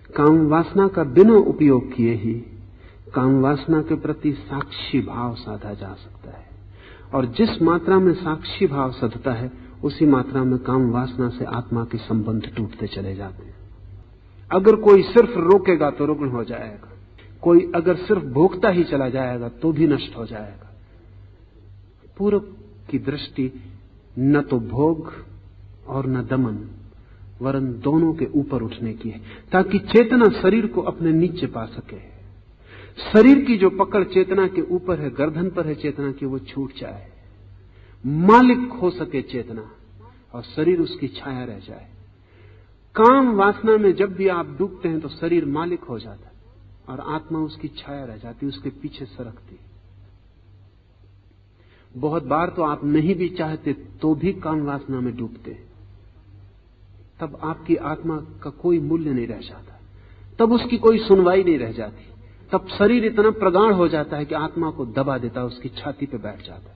काम वासना का बिना उपयोग किए ही काम वासना के प्रति साक्षी भाव साधा जा सकता है, और जिस मात्रा में साक्षी भाव सधता है उसी मात्रा में काम वासना से आत्मा के संबंध टूटते चले जाते हैं। अगर कोई सिर्फ रोकेगा तो रुग्ण हो जाएगा, कोई अगर सिर्फ भोगता ही चला जाएगा तो भी नष्ट हो जाएगा। पूर्व की दृष्टि न तो भोग और न दमन, वरन दोनों के ऊपर उठने की है, ताकि चेतना शरीर को अपने नीचे पा सके। शरीर की जो पकड़ चेतना के ऊपर है, गर्दन पर है चेतना की, वो छूट जाए, मालिक हो सके चेतना और शरीर उसकी छाया रह जाए। काम वासना में जब भी आप डूबते हैं तो शरीर मालिक हो जाता है और आत्मा उसकी छाया रह जाती, उसके पीछे सरकती। बहुत बार तो आप नहीं भी चाहते तो भी काम वासना में डूबते, तब आपकी आत्मा का कोई मूल्य नहीं रह जाता, तब उसकी कोई सुनवाई नहीं रह जाती, तब शरीर इतना प्रगाढ़ हो जाता है कि आत्मा को दबा देता है, उसकी छाती पे बैठ जाता है।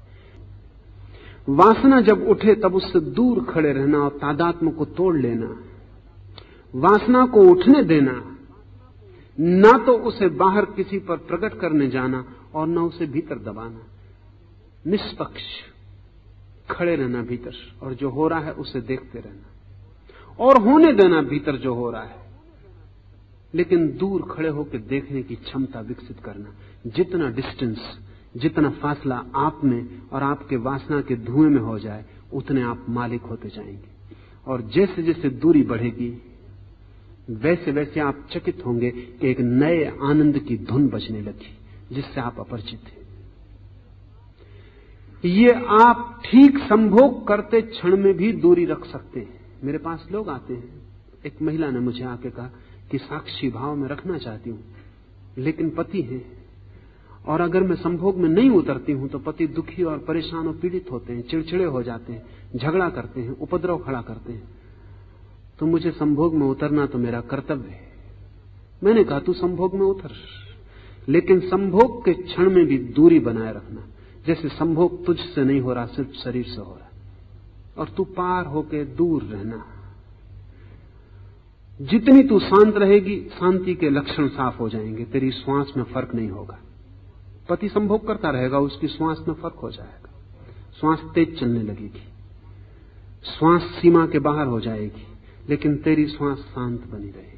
वासना जब उठे तब उससे दूर खड़े रहना और तादात्म्य को तोड़ लेना, वासना को उठने देना, ना तो उसे बाहर किसी पर प्रकट करने जाना और न उसे भीतर दबाना, निष्पक्ष खड़े रहना भीतर, और जो हो रहा है उसे देखते रहना और होने देना भीतर जो हो रहा है, लेकिन दूर खड़े होकर देखने की क्षमता विकसित करना। जितना डिस्टेंस, जितना फासला आप में और आपके वासना के धुएं में हो जाए, उतने आप मालिक होते जाएंगे। और जैसे जैसे दूरी बढ़ेगी वैसे वैसे आप चकित होंगे कि एक नए आनंद की धुन बजने लगी जिससे आप अपरिचित थे। ये आप ठीक संभोग करते क्षण में भी दूरी रख सकते हैं। मेरे पास लोग आते हैं, एक महिला ने मुझे आके कहा कि साक्षी भाव में रखना चाहती हूं, लेकिन पति है, और अगर मैं संभोग में नहीं उतरती हूं तो पति दुखी और परेशान और पीड़ित होते हैं, चिड़चिड़े हो जाते हैं, झगड़ा करते हैं, उपद्रव खड़ा करते हैं, तो मुझे संभोग में उतरना तो मेरा कर्तव्य है। मैंने कहा तू संभोग में उतर, लेकिन संभोग के क्षण में भी दूरी बनाए रखना, जैसे संभोग तुझसे नहीं हो रहा, सिर्फ शरीर से हो रहा, और तू पार होके दूर रहना। जितनी तू शांत रहेगी, शांति के लक्षण साफ हो जाएंगे, तेरी श्वास में फर्क नहीं होगा। पति संभोग करता रहेगा, उसकी श्वास में फर्क हो जाएगा, श्वास तेज चलने लगेगी, श्वास सीमा के बाहर हो जाएगी, लेकिन तेरी श्वास शांत बनी रहेगी।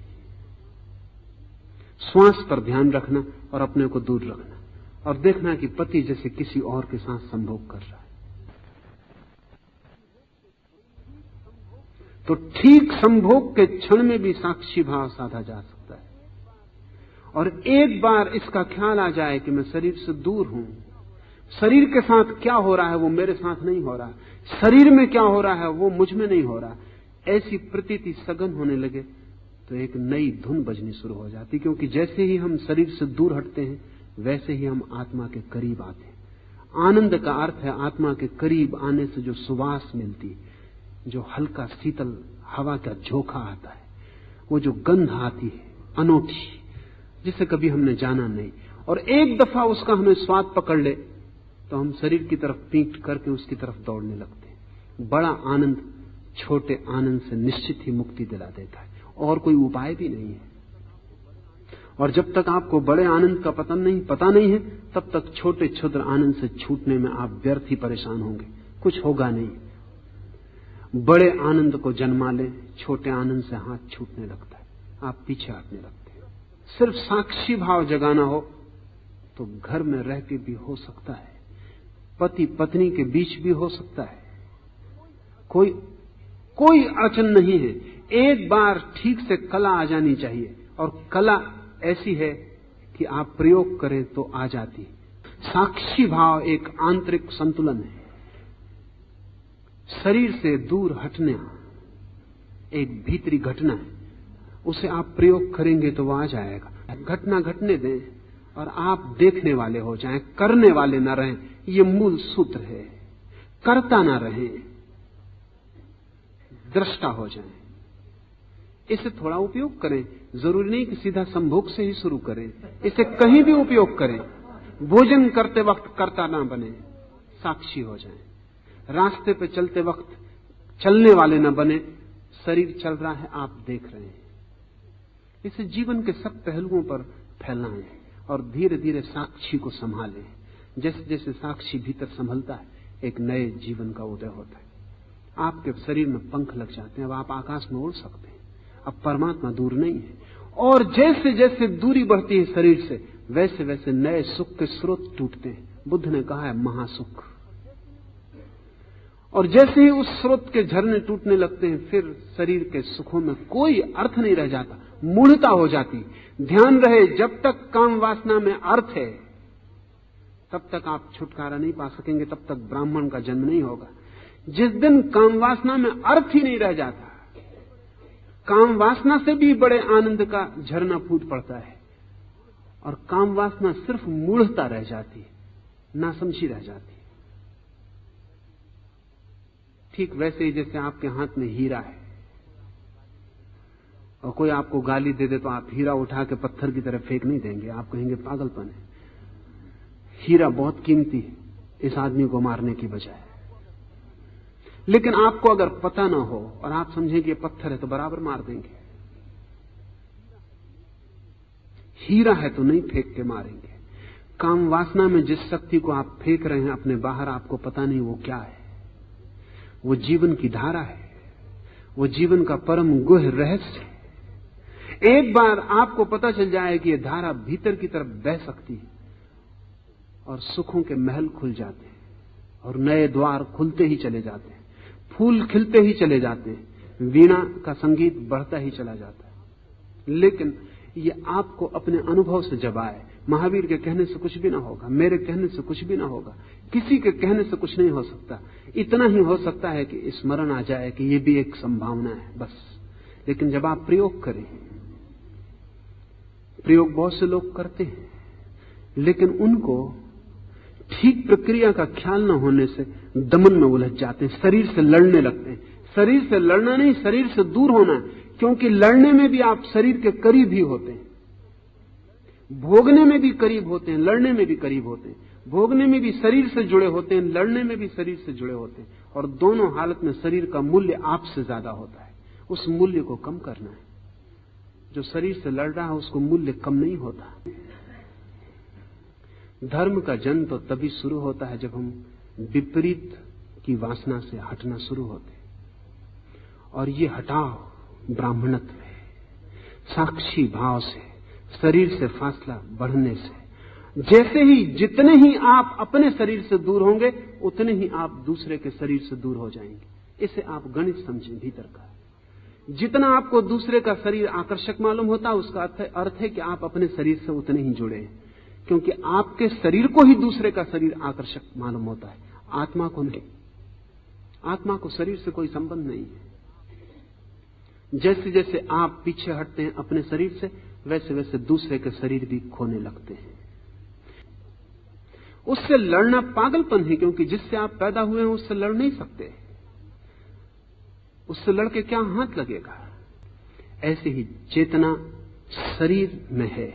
श्वास पर ध्यान रखना और अपने को दूर रखना, और देखना कि पति जैसे किसी और के साथ संभोग कर रहा है। तो ठीक संभोग के क्षण में भी साक्षी भाव साधा जा सकता है। और एक बार इसका ख्याल आ जाए कि मैं शरीर से दूर हूं, शरीर के साथ क्या हो रहा है वो मेरे साथ नहीं हो रहा, शरीर में क्या हो रहा है वो मुझ में नहीं हो रहा, ऐसी प्रतीति सघन होने लगे तो एक नई धुन बजनी शुरू हो जाती। क्योंकि जैसे ही हम शरीर से दूर हटते हैं वैसे ही हम आत्मा के करीब आते हैं। आनंद का अर्थ है आत्मा के करीब आने से जो सुवास मिलती, जो हल्का शीतल हवा का झोंका आता है, वो जो गंध आती है अनोखी, जिसे कभी हमने जाना नहीं, और एक दफा उसका हमें स्वाद पकड़ ले तो हम शरीर की तरफ पीठ करके उसकी तरफ दौड़ने लगते हैं। बड़ा आनंद छोटे आनंद से निश्चित ही मुक्ति दिला देता है, और कोई उपाय भी नहीं है। और जब तक आपको बड़े आनंद का पता नहीं है, तब तक छोटे क्षुद्र आनंद से छूटने में आप व्यर्थ ही परेशान होंगे, कुछ होगा नहीं। बड़े आनंद को जन्मा ले, छोटे आनंद से हाथ छूटने लगता है, आप पीछे हटने लगते हैं। सिर्फ साक्षी भाव जगाना हो तो घर में रह के भी हो सकता है, पति पत्नी के बीच भी हो सकता है, कोई अड़चन नहीं है। एक बार ठीक से कला आ जानी चाहिए, और कला ऐसी है कि आप प्रयोग करें तो आ जाती है। साक्षी भाव एक आंतरिक संतुलन है। शरीर से दूर हटना एक भीतरी घटना है, उसे आप प्रयोग करेंगे तो वो आ जाएगा। घटना घटने दें और आप देखने वाले हो जाएं, करने वाले न रहें। ये मूल सूत्र है, करता ना रहें, दृष्टा हो जाएं। इसे थोड़ा उपयोग करें, जरूरी नहीं कि सीधा संभोग से ही शुरू करें, इसे कहीं भी उपयोग करें। भोजन करते वक्त करता ना बने, साक्षी हो जाएं। रास्ते पे चलते वक्त चलने वाले ना बने, शरीर चल रहा है आप देख रहे हैं। इसे जीवन के सब पहलुओं पर फैलाएं और धीरे धीरे साक्षी को संभालें। जैसे जैसे साक्षी भीतर संभलता है, एक नए जीवन का उदय होता है। आपके शरीर में पंख लग जाते हैं, अब आप आकाश में उड़ सकते हैं। अब परमात्मा दूर नहीं है। और जैसे जैसे दूरी बढ़ती है शरीर से, वैसे वैसे नए सुख के स्रोत टूटते हैं। बुद्ध ने कहा है महासुख। और जैसे ही उस स्रोत के झरने टूटने लगते हैं, फिर शरीर के सुखों में कोई अर्थ नहीं रह जाता, मूढ़ता हो जाती। ध्यान रहे, जब तक काम वासना में अर्थ है, तब तक आप छुटकारा नहीं पा सकेंगे, तब तक ब्राह्मण का जन्म नहीं होगा। जिस दिन काम वासना में अर्थ ही नहीं रह जाता, काम वासना से भी बड़े आनंद का झरना फूट पड़ता है, और काम वासना सिर्फ मूढ़ता रह जाती है, नासमझी रह जाती है। ठीक वैसे ही जैसे आपके हाथ में हीरा है और कोई आपको गाली दे दे तो आप हीरा उठा के पत्थर की तरह फेंक नहीं देंगे, आप कहेंगे पागलपन है। हीरा बहुत कीमती है इस आदमी को मारने की बजाय। लेकिन आपको अगर पता ना हो और आप समझें कि ये पत्थर है तो बराबर मार देंगे। हीरा है तो नहीं फेंक के मारेंगे। काम वासना में जिस शक्ति को आप फेंक रहे हैं अपने बाहर, आपको पता नहीं वो क्या है। वो जीवन की धारा है, वो जीवन का परम गुह रहस्य है। एक बार आपको पता चल जाए कि ये धारा भीतर की तरफ बह सकती है, और सुखों के महल खुल जाते हैं और नए द्वार खुलते ही चले जाते हैं, फूल खिलते ही चले जाते हैं, वीणा का संगीत बढ़ता ही चला जाता है। लेकिन ये आपको अपने अनुभव से जब आए, महावीर के कहने से कुछ भी ना होगा, मेरे कहने से कुछ भी ना होगा, किसी के कहने से कुछ नहीं हो सकता। इतना ही हो सकता है कि स्मरण आ जाए कि ये भी एक संभावना है, बस। लेकिन जब आप प्रयोग करें, प्रयोग बहुत से लोग करते हैं, लेकिन उनको ठीक प्रक्रिया का ख्याल न होने से दमन में उलझ जाते हैं, शरीर से लड़ने लगते हैं। शरीर से लड़ना नहीं, शरीर से दूर होना है, क्योंकि लड़ने में भी आप शरीर के करीब ही होते हैं, भोगने में भी करीब होते हैं, लड़ने में भी करीब होते हैं। भोगने में भी शरीर से जुड़े होते हैं, लड़ने में भी शरीर से जुड़े होते हैं, और दोनों हालत में शरीर का मूल्य आपसे ज्यादा होता है। उस मूल्य को कम करना है। जो शरीर से लड़ रहा है उसको मूल्य कम नहीं होता। धर्म का जन्म तो तभी शुरू होता है जब हम विपरीत की वासना से हटना शुरू होते हैं, और ये हटाव ब्राह्मणत्व है। साक्षी भाव से, शरीर से फासला बढ़ने से, जैसे ही जितने ही आप अपने शरीर से दूर होंगे, उतने ही आप दूसरे के शरीर से दूर हो जाएंगे। इसे आप गणित समझें भीतर का। जितना आपको दूसरे का शरीर आकर्षक मालूम होता है, उसका अर्थ है कि आप अपने शरीर से उतने ही जुड़े हैं, क्योंकि आपके शरीर को ही दूसरे का शरीर आकर्षक मालूम होता है, आत्मा को नहीं। आत्मा को शरीर से कोई संबंध नहीं है। जैसे जैसे आप पीछे हटते हैं अपने शरीर से, वैसे वैसे दूसरे के शरीर भी खोने लगते हैं। उससे लड़ना पागलपन है, क्योंकि जिससे आप पैदा हुए हैं उससे लड़ नहीं सकते। उससे लड़के क्या हाथ लगेगा। ऐसे ही चेतना शरीर में है,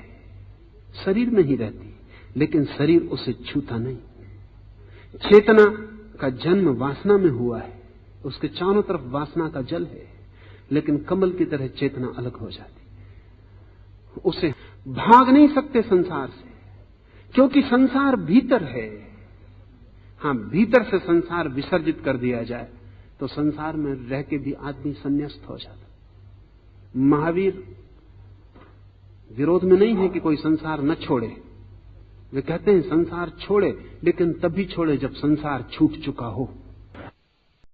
शरीर में ही रहती, लेकिन शरीर उसे छूता नहीं। चेतना का जन्म वासना में हुआ है, उसके चारों तरफ वासना का जल है, लेकिन कमल की तरह चेतना अलग हो जाती। उसे भाग नहीं सकते संसार से, क्योंकि संसार भीतर है। हां, भीतर से संसार विसर्जित कर दिया जाए तो संसार में रह के भी आदमी संन्यास्त हो जाता। महावीर विरोध में नहीं है कि कोई संसार न छोड़े। वे कहते हैं संसार छोड़े, लेकिन तभी छोड़े जब संसार छूट चुका हो।